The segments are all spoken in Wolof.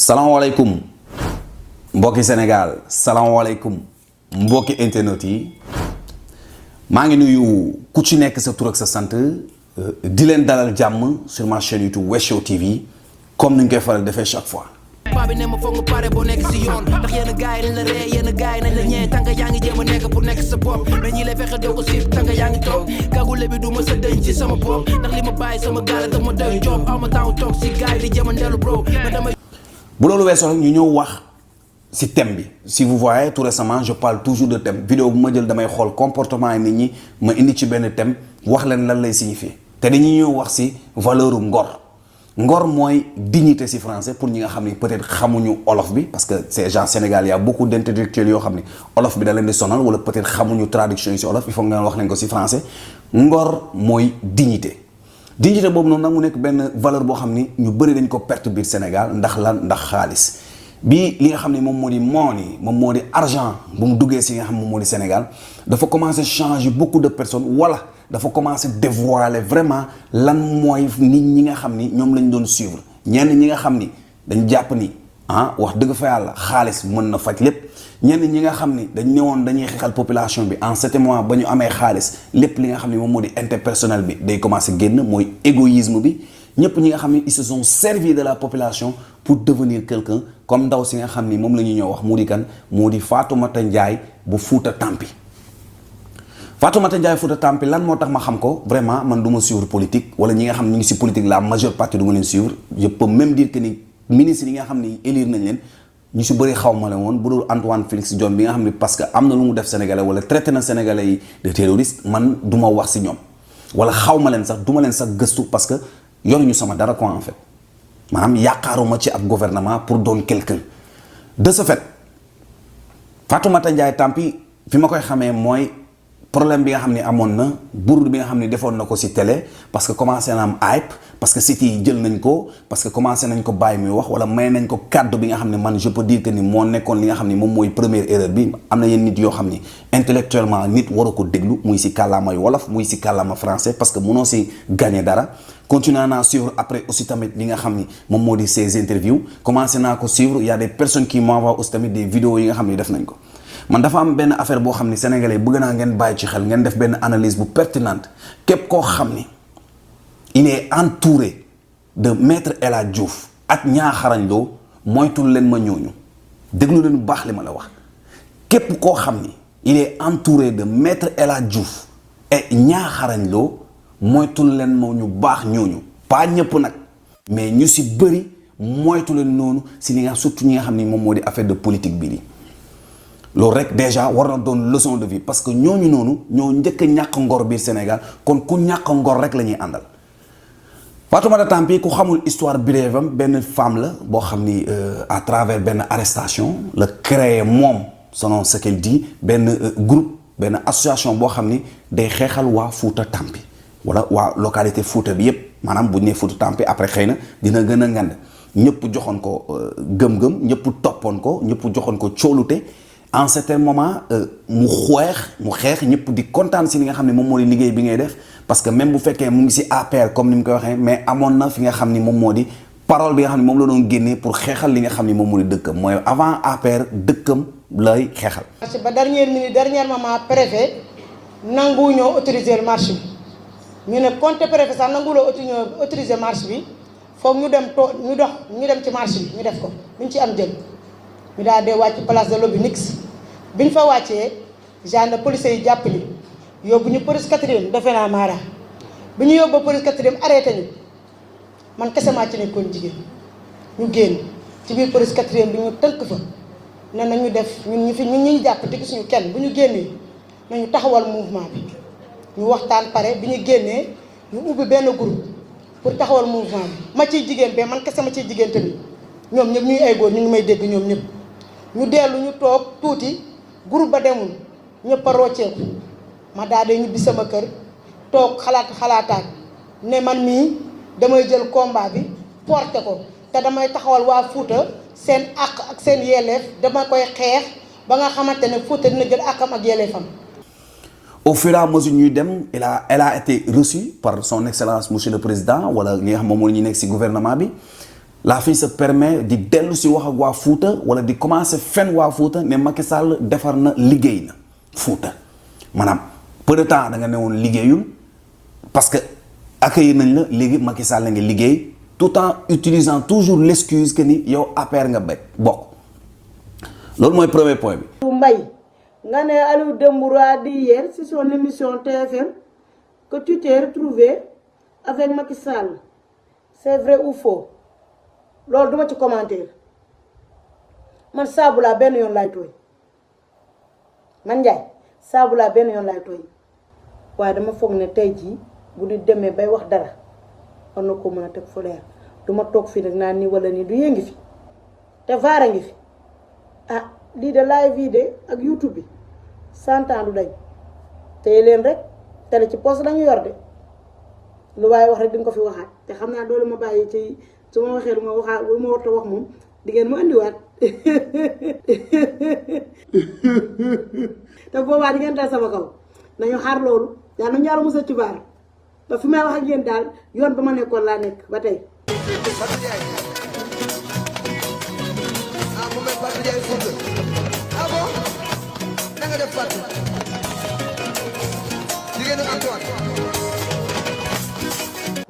salaamaaleykum mbokki Sénégal salaamaaleykum mbokki internet yi maa ngi nuyu ku ci nekk sa tur ak sa sant di leen dalal jàmm sur ma chaîne YouTube Wes Show TV comme ni ñu koy faral defee chaque fois. paa bi ne ma foog nga pare boo nekk si yoon ndax yenn gars yi dañ la ree yenn gars yi nañ la ñee tànk yaa ngi jéem a nekk pour nekk sa bopp mais ñi lay fexe doo ko siif tànk yaa ngi toog kagule bi du ma sa dëñ ci sama bopp ndax li ma bàyyi sama gaale tax ma doy job aw ma temps toog si gars yi di jéem a ndellu bro mais damay bu loolu weesoo ñu ñëw wax ci thème bi si vous voyez tout récemment je parle toujours de thème vidéo bu ma jël damay xool comportement yi nit ñi ma indi ci benn thème wax leen lan lay signifier te dañuy ñëw wax ci valeur ngor ngor mooy dignité ci français pour ñi nga xam ni peut-être xamuñu olof bi parce que c'est genre Sénégal y a beaucoup d'intellectuels yoo xam ni olof bi da leen di sonal wala peut-être xamuñu traduction yi ci olof il faut nga wax leen ko ci français ngor mooy dignité dignité boobu noonu nag mu nekk benn valeur boo xam ni ñu bëri dañ ko perte biir Sénégal ndax lan ndax xaalis bi li nga xam ne moom moo di money moom moo di argent bu mu duggee si nga xam moom moo di Sénégal dafa commencer changer beaucoup de personnes wala dafa commencer dévoiler vraiment lan mooy nit ñi nga xam ni ñoom lañ doon suivre ñenn ñi nga xam ni dañ jàpp ni wax dëgg fa yàlla xaalis mën na faj lépp ñenn ñi nga xam ni dañ ñëwoon dañuy xeexal population bi en certain moment ba ñu amee xaalis lépp li nga xam ni moom moo di interpersonnel bi day commencer génn mooy égoïsme bi ñëpp ñi nga xam ni ils se sont servis de la population pour devenir quelqu'un comme ndaw si nga xam ni moom la ñuy ñëw wax mu di kan mu di Fatoumata Ndiaye bu Fouta Tampi Fatoumata Ndiaye Fouta Tampi lan moo tax ma xam ko vraiment man du ma suivre politique wala ñi nga xam ni ñu ngi si politique la majeure partie du ma leen suivre je peux même dire que ni ministre yi nga xam ni élire nañ leen ñu si bëri xaw ma leen woon bu dul Antoine Félix Diome bi nga xam ni parce que am na lu mu def sénégalais wala traité na sénégalais yi de terroriste man du ma wax si ñoom wala xaw ma leen sax du ma leen sax gëstu parce que yoruñu sama dara quoi en fait maanaam yaakaaruma ci ab gouvernement pour doon quelqu'un de ce fait Fatoumata Ndiaye Tampi fi ma koy xamee mooy problème bi nga xam ne amoon na bourde bi nga xam ne defoon na ko ci télé parce que commencé na am hype parce que site yi jël nañ ko parce que commencé nañ ko bàyyi muy wax wala may nañ ko kàddu bi nga xam ne man je peux dire que ni moo nekkoon li nga xam ne moom mooy première erreur bi am na yenn nit yoo xam ni intellectuellement nit waru ko déglu muy ci kàllaamay wolof muy ci kàllaama français parce que mënoo ci gagner dara continué naa suivre après aussi tamit li nga xam ni moom moo di ces interviews commencé naa ko suivre y a des personnes qui m'envoient aussi tamit des vidéos yi nga xam ni def nañ ko man dafa am benn affaire boo xam ni sénégalais bëgg naa ngeen bàyyi ci xel ngeen def benn analyse bu pertinente képp koo xam ni il est entouré de maître El Hadj Diouf ak ñaaxarañ loo moytul leen ma ñooñu déglu leen bu baax li ma la wax képp koo xam ni il est entouré de maître El Hadj Diouf et ñaaxarañ loo moytul leen ma ñu baax ñooñu pas ñëpp nag mais ñu si bëri moytu leen noonu si li nga surtout ñi nga xam ni moom moo di affaire de politique bii nii loolu rek déjà war na doon leçon de vie parce que ñooñu noonu ñoo njëkk a ñàkk ngor biir Sénégal kon ku ñàkk ngor rek la ñuy àndal Fatoumata Tampi ku xamul histoire brève am benn femme la boo xam ni à travers benn arrestation la créé moom selon ce qu'elle dit benn groupe benn association boo xam ni day xeexal waa Fouta Tampi wala waa localité Fouta bi yépp maanaam bu ñu nee Fouta Tampi après xëy na dina gën a ngand ñëpp joxoon ko gëm-gëm ñëpp toppoon ko ñëpp joxoon ko cóolute en certain moment mu xeex ñëpp di kontaan si li nga xam ne moom moo di liggéey bi ngay def parce que même bu fekkee mu ngi si APR comme ni mu koy waxee mais amoon na fi nga xam ni moom moo di parole bi nga xam ne moom la doon génnee pour xeexal li nga xam ni moom moo di dëkkam mooy avant APR dëkkam lay xeexal. marché ba dernière minute dernier moment préfet nangu ñoo autoriser le marché bi ñu ne compte préfet sax nangu loo autoriser marché bi foog ñu dem ñu dem ci marché bi ñu def ko luñ ci am jël. ñu daal di wàcc place de l'Obélisque bi ñu fa wàccee gendarme policiers yi jàpp ñu yóbbu ñu police quatrième defe naa Mara bi ñu yóbbu police quatrième arrêté ñu man kese maa ci nekkoon jigéen ñu génn ci biir police quatrième bi ñu tënk fa ne nañu def ñun ñu jàpp te gisuñu kenn bu ñu génnee nañu taxawal mouvement bi ñu waxtaan pare bi ñu génnee ñu ubbi benn groupe pour taxawal mouvement bi ma ciy jigéen ba man kese ma ciy jigéen tamit ñoom ñëpp ñuy ay góor ñu ngi may dégg ñoom ñëpp. ñu dellu ñu toog tuuti groupe ba demul ñëpp a rocceeku ma daal di ñibbi sama kër toog xalaataat ne man mii damay jël combat bi porté ko te damay taxawal waa Fouta seen àq ak seen yelleef dama koy xeex ba nga xamante ne Fouta dina jël àqam ak yelleefam. au fur et à mesure ñuy dem elle a été reçue par son excellence monsieur le président wala ñi nga xam moom moo ñu nekk ci gouvernement bi la fille se permet di dellu si wax ak waa Fouta wala di commencer fen waa Fouta ne Macky Sall defar na liggéey na Fouta maanaam peu de temps da nga ne woon liggéeyul parce que accueillir nañ la léegi Macky Sall la nga liggéey tout en utilisant toujours l'excuse que ni yow APR nga bokk loolu mooy premier point bi. Mbaye nga ne Aliou Dembourou a dit hier sur son émission TFM que tu t'es retrouvé avec Macky Sall c'est vrai ou faux loolu duma ci commentaire man saabu laa benn yoon laay tooy man Ndiaye saabu laa benn yoon laay tooy waaye dama foog ne tey jii bu ñu demee bay wax dara war na ko mën a teg fu leer du ma toog fii nag naan nii wala nii du yëngi fi te vaara ngi fi ah lii de live yi de ak YouTube bi 100 ans du dañ tey leen rek tele ci poste lañu yor de lu waaye wax rek di nga ko fi waxaat te xam naa doole ma bàyyi ci su ma waxee lu ma waxaat lu ma war a wax moom di ngeen ma andiwaat te boobaa di ngeen dal sama kaw nañu xaar loolu yaa nañu yàlla musa ci baar ba fi may wax ak yéen daal yoon ba ma nekkoon laa nekk ba tey.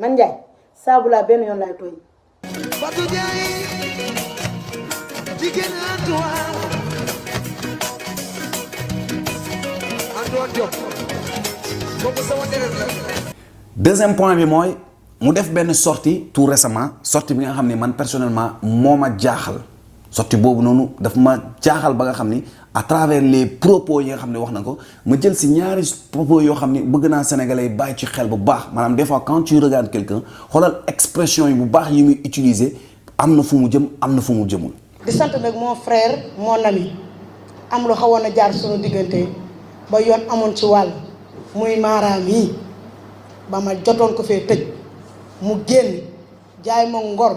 man Ndiaye saabu laa benn yoon laay tooñ. Fatou Ndiaye jigéen deuxième point bi mooy mu def benn sortie tout récemment sortie bi nga xam ne man personnellement moo ma jaaxal sortie boobu noonu daf ma jaaxal ba nga xam ni à travers les propos yi nga xam ne wax na ko ma jël si ñaari propos yoo xam ni bëgg naa sénégalais yi bàyyi ci xel bu baax maanaam des fois quand tu regardes quelqu'un xoolal expression yi bu baax yi muy utiliser am na fu mu jëm am na fu mu jëmul. di sant nag mon frère mon ami am lu xawoon a jaar sunu diggante ba yoon amoon ci wàll muy maaraam yi ba ma jotoon ko fee tëj mu génn jaay ma ngor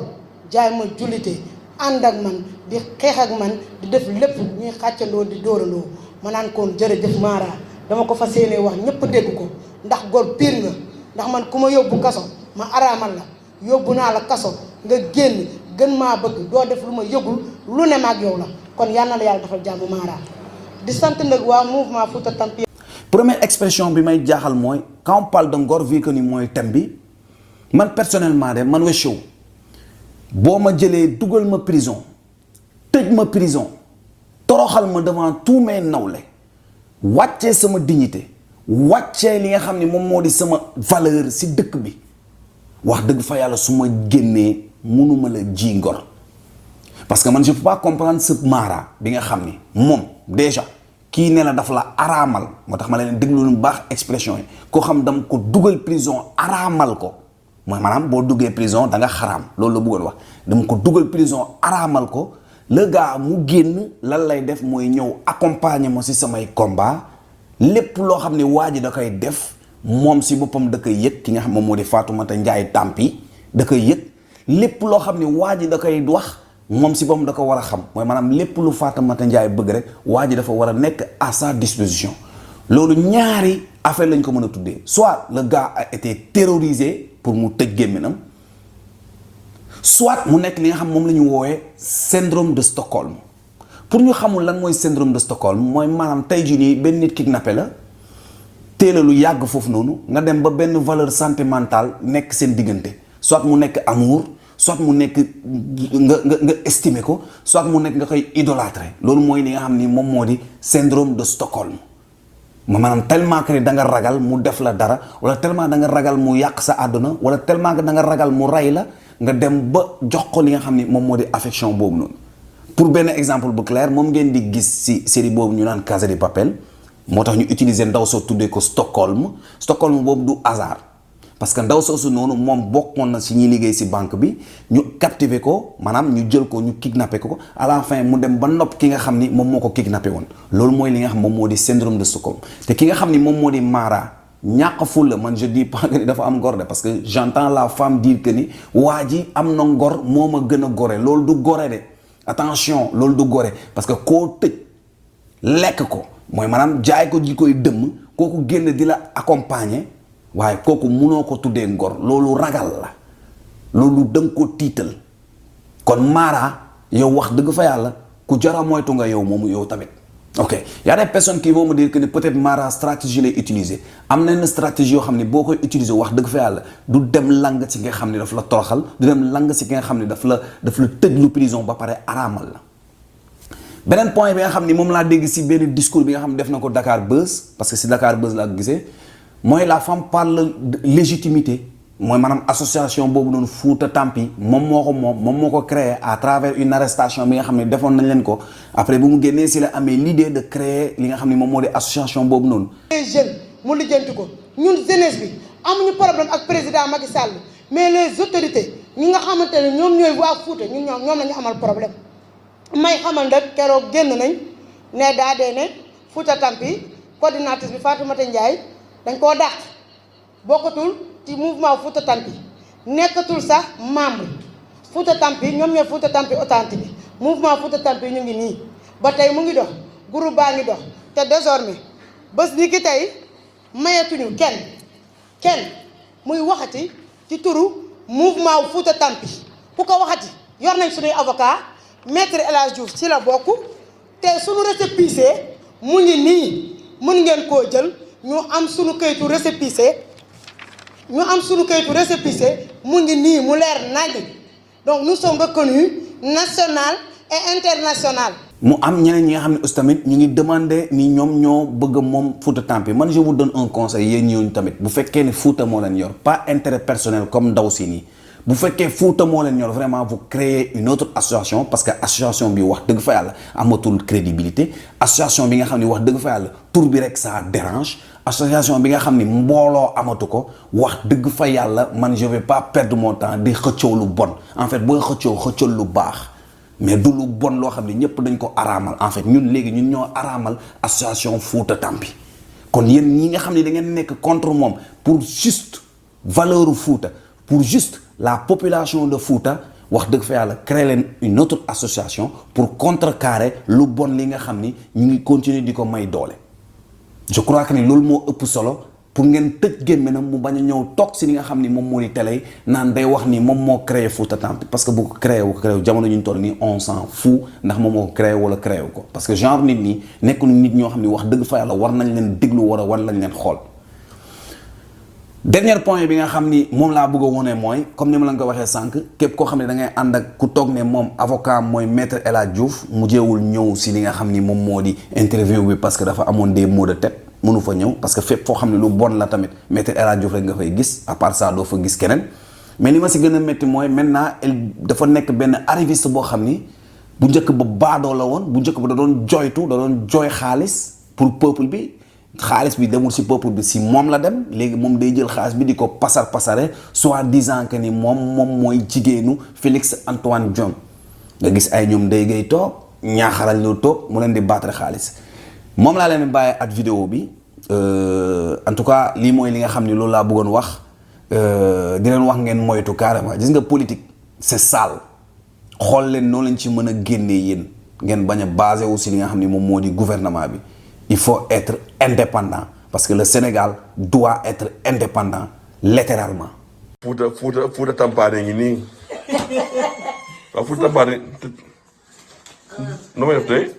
jaay ma jullite ànd ak man di xeex ak man di def lépp ñuy xàccandoo di dóorandoo ma naan koon jërëjëf Mara dama ko fas yéene wax ñëpp dégg ko ndax góor pire nga ndax man ku ma yóbbu kaso ma araamal la yóbbu naa la kaso nga génn gën maa bëgg doo def lu ma yëgul lu ne maag yow la kon yal na la yàlla defal jàmm Mara di sant nag waa mouvement Fouta Tampi. Première expression bi may jaaxal mooy quand on parle de ngor vu que ni mooy thème bi man personnellement de man Wes Show boo ma jëlee dugal ma prison tëj ma prison toroxal ma devant tous mes nawle wàccee sama dignité wàccee li nga xam ni moom moo di sama valeur si dëkk bi wax dëgg fa yàlla su ma génnee mënuma la ji ngor parce que man je peux pas comprendre ce Mara bi nga xam ni moom déjà kii ne la daf la araamal moo tax ma leen déglu lu baax expression yi koo xam dama ko dugal prison araamal ko mooy maanaam boo duggee prison da nga xaraam loolu la bëggoon wax dama ko dugal prison araamal ko le gars mu génn lan lay def mooy ñëw accompagner ma si samay combat lépp loo xam ne waa ji da koy def moom si boppam da koy yëg ki nga xam moom moo di Fatoumata Ndiaye Tampi da koy yëg lépp loo xam ne waa ji da koy wax moom si boppam da ko war a xam mooy maanaam lépp lu Fatoumata Ndiaye bëgg rek waa ji dafa war a nekk à sa disposition loolu ñaari affaire lañ ko mën a tuddee soit le gars a été terrorisé pour mu tëj gémminam soit mu nekk li nga xam moom la ñu woowee syndrome de Stockholm pour ñu xamul lan mooy syndrome de Stockholm mooy maanaam tey jii nii benn nit kidnappé la téela lu yàgg foofu noonu nga dem ba benn valeur sentimentale nekk seen diggante soit mu nekk amour soit mu nekk nga estimer ko soit mu nekk nga koy idolâtrer loolu mooy li nga xam ni moom moo di syndrome de Stockholm maanaam tellement que da nga ragal mu def la dara wala tellement da nga ragal mu yàq sa àdduna wala tellement que da nga ragal mu rey la nga dem ba jox ko li nga xam ni moom moo di affection boobu noonu pour benn exemple bu clair moom ngeen di gis si série boobu ñu naan Casa de Papel moo tax ñu utiliser ndaw soo tuddee ko Stockholm boobu du hasard parce que ndaw soosu noonu moom bokkoon na si ñuy liggéey si banque bi ñu captiver ko maanaam ñu jël ko ñu kidnappé ko à la fin mu dem ba nopp ki nga xam ni moom moo ko kidnappé woon loolu mooy li nga xam moom moo di syndrome de Stockholm te ki nga xam ni moom moo di Mara ñàkk ful la man je dis pas que ni dafa am ngor de parce que j'entends la femme dire que ni waa ji am na ngor moo ma gën a gore loolu du gore de attention loolu du gore parce que koo tëj lekk ko mooy maanaam jaay ko ji koy dëmm kooku génn di la accompagner waaye kooku munoo ko tuddee ngor loolu ragal la loolu danga ko tiital kon Mara yow wax dëgg fa yàlla ku jara moytu nga yow moomu yow tamit. ok y a des personnes qui vont me dire que ne peut-être Mara stratégie lay utiliser am na stratégie yoo xam ne boo koy utiliser wax dëgg fa yàlla du dem lang ci nga xam ne daf la toroxal du dem lang ci ki nga xam ne daf la tëj lu prison ba pare araamal la. beneen point bi nga xam ni moom laa dégg si benn discours bi nga xam ne def na ko Dakar Buzz parce que si Dakar Buzz laa ko gisee mooy la femme parle de légitimité mooy maanaam association boobu noonu Fouta Tampi moom moo ko créé à travers une arrestation bi nga xam ne defoon nañ leen ko après bu mu génnee si la amee l'idée de créer li nga xam ne moom moo di association boobu noonu. les jeunes mu lijjanti ko ñun jeunesse bi amuñu problème ak président Macky Sall mais les autorités ñi nga xamante ne ñoom ñooy waa Fouta ñun ñoom la ñu amal problème. may xamal nag keroog génn nañ ne daa dee ne Fouta Tampi coordinatrice bi Fatoumata Ndiaye dañ koo dàq bokkatul ci mouvement Fouta Tampi nekkatul sax membre Fouta Tampi ñoom ñooy Fouta Tampi authentique mouvement Fouta Tampi ñu ngi nii ba tey mu ngi dox groupe baa ngi dox te désormais bés ni ki tey mayetuñu kenn muy waxati ci turu mouvement Fouta Tampi ku ko waxati yor nañ suñuy avocat Maître El Hadj Diouf ci la bokk te suñu récépissé mu ngi nii mën ngeen koo jël ñu am suñu kayitu récépissé mu ngi nii mu leer nañ donc nous sommes reconnus national et international. mu am ñeneen ñi nga xam ne aussi tamit ñu ngi demander ni ñoom ñoo bëgg moom Fouta Tampi man je vous donne un conseil yéen ñooñu tamit bu fekkee ne Fouta moo leen yor pas intérêt personnel comme ndaw si nii. bu fekkee Fouta moo leen ñor vraiment vous créez une autre association parce que association bi wax dëgg fa yàlla amatul crédibilité association bi nga xam ne wax dëgg fa yàlla tur bi rek ça dérange association bi nga xam ne mbooloo amatu ko wax dëgg fa yàlla man je vais pas perdre mon temps di xëccoo lu bon en fait booy xëccoo lu baax mais du lu bon loo xam ne ñëpp dañ ko araamal en fait ñun léegi ñun ñoo araamal association Fouta Tampi kon yéen ñi nga xam ne da ngeen nekk contre moom pour juste valeur Fouta pour juste la population de Fouta wax dëgg fa yàlla créer leen une autre association pour contrecarrer lu bon li nga xam ni ñu ngi continuer di ko may doole je crois que ni loolu moo ëpp solo pour ngeen tëj gémmiñam mu bañ a ñëw toog si li nga xam ni moom moo di télé naan day wax ni moom moo créé Fouta Tampi parce que bu ko créé jamono ñu toll nii on s'en fout ndax moom moo ko créé wala créé wu ko parce que genre nit ñi nekkuñu nit ñoo xam ni wax dëgg fa yàlla war nañ leen déglu war lañ leen xool. dernier point bi nga xam ni moom laa bëgg a wone mooy comme ni ma la ko waxee sànq képp koo xam ne da ngay ànd ak ku toog ne moom avocat mooy maître El Hadj Diouf mu jeewul ñëw si li nga xam ni moom moo di interview bi parce que dafa amoon des maux de tête mënu fa ñëw parce que fépp foo xam ne lu bon la tamit maître El Hadj Diouf rek nga fay gis à part ça doo fa gis keneen mais li ma si gën a métti mooy maintenant dafa nekk benn arriviste boo xam ni bu njëkk ba baadoo la woon bu njëkk ba da doon jooy xaalis pour peuple bi xaalis bi demul si peuple bi si moom la dem léegi moom day jël xaalis bi di ko pasare soit disant que ni moom mooy jigéenu Félix Antoine Diome nga gis ay ñoom day gay toog ñaaxaral ñu toog mu leen di battre xaalis moom laa leen bàyyi at vidéo bi en tout cas lii mooy li nga xam ni loolu laa bëggoon wax di leen wax ngeen moytu carrément gis nga politique c'est sale xool leen noonu lañ ci mën a génnee yéen ngeen bañ a basé wu si li nga xam ni moom moo di gouvernement bi. Il faut être indépendant parce que le Sénégal doit être indépendant littéralement. Fouta Tampaane ngi nii waaw Fouta Tampaane nu may def tey.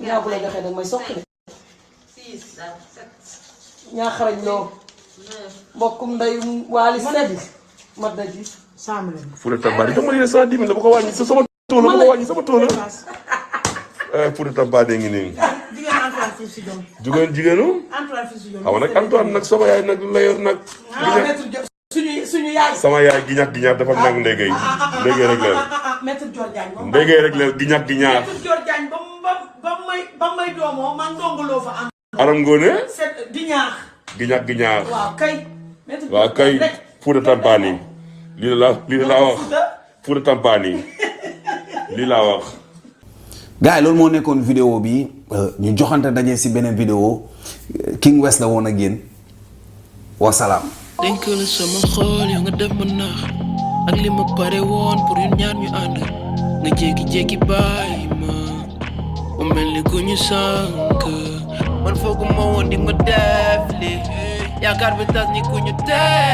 ñaa bu la joxee nag mooy soqi de. ñaa xarañ loo mbokkum ndeyum waali sedi mat na ji 100 000. Fouta Tampaane jox ma lii 110 000 la bu ko wàññi sama tool la bu ko wàññi sama tool la. Fouta Tampaane ngi nii. jigéenu xam nag Antoine nag sama yaay nag la yor nag suñu yaay sama yaay giñaat dafa nag ndéggéey rek leen ndéggéey rek leen giñaat ba may doomoo man ndongoloo fa am aram ngoone di ñaax giñaat waaw kay Fouta Tampaane lii la wax Fouta Tampaane lii laa wax gars yi loolu moo nekkoon vidéo bi ñu joxante daje si beneen vidéo King West la woon ak yéen wasalaam. denk la sama xool yow nga def ma nax ak li ma pare woon pour ñun ñaar ñu ànd nga jékki-jékki bàyyi ma mel ni ku ñu sànk man foogu ma woon di ma def li yaakaar bi tas ni ku ñu def